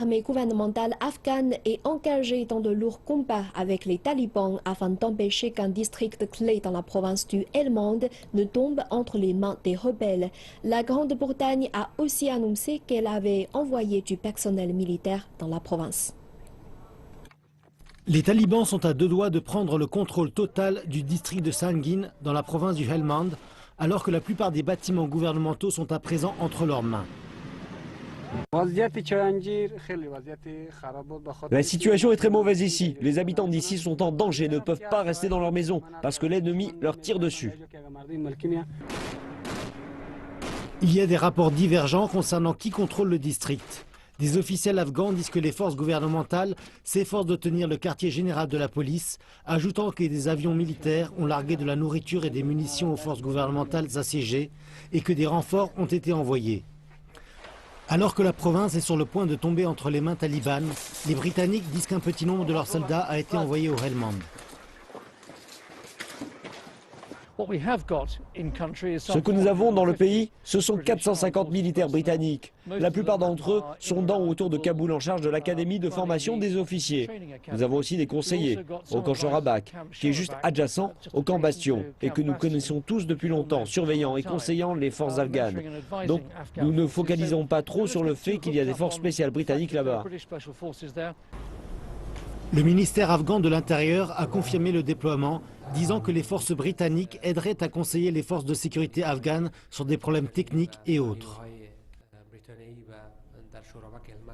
l'armée gouvernementale afghane est engagée dans de lourds combats avec les talibans afin d'empêcher qu'un district clé dans la province du Helmand ne tombe entre les mains des rebelles. La Grande-Bretagne a aussi annoncé qu'elle avait envoyé du personnel militaire dans la province. Les talibans sont à deux doigts de prendre le contrôle total du district de Sangin dans la province du Helmand, alors que la plupart des bâtiments gouvernementaux sont à présent entre leurs mains. La situation est très mauvaise ici. Les habitants d'ici sont en danger et ne peuvent pas rester dans leur maison parce que l'ennemi leur tire dessus. Il y a des rapports divergents concernant qui contrôle le district. Des officiels afghans disent que les forces gouvernementales s'efforcent de tenir le quartier général de la police, ajoutant que des avions militaires ont largué de la nourriture et des munitions aux forces gouvernementales assiégées et que des renforts ont été envoyés. Alors que la province est sur le point de tomber entre les mains talibanes, les Britanniques disent qu'un petit nombre de leurs soldats a été envoyé au Helmand. Ce que nous avons dans le pays, ce sont 450 militaires britanniques. La plupart d'entre eux sont dans ou autour de Kaboul en charge de l'académie de formation des officiers. Nous avons aussi des conseillers au camp Shorabak, qui est juste adjacent au camp Bastion et que nous connaissons tous depuis longtemps, surveillant et conseillant les forces afghanes. Donc nous ne focalisons pas trop sur le fait qu'il y a des forces spéciales britanniques là-bas. Le ministère afghan de l'Intérieur a confirmé le déploiement, disant que les forces britanniques aideraient à conseiller les forces de sécurité afghanes sur des problèmes techniques et autres.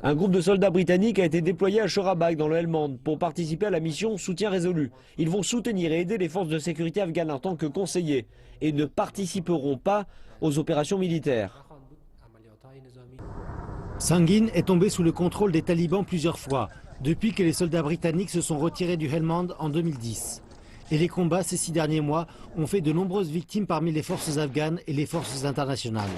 Un groupe de soldats britanniques a été déployé à Shorabak dans le Helmand pour participer à la mission Soutien résolu. Ils vont soutenir et aider les forces de sécurité afghanes en tant que conseillers et ne participeront pas aux opérations militaires. Sangin est tombé sous le contrôle des talibans plusieurs fois, depuis que les soldats britanniques se sont retirés du Helmand en 2010. Et les combats ces 6 derniers mois ont fait de nombreuses victimes parmi les forces afghanes et les forces internationales.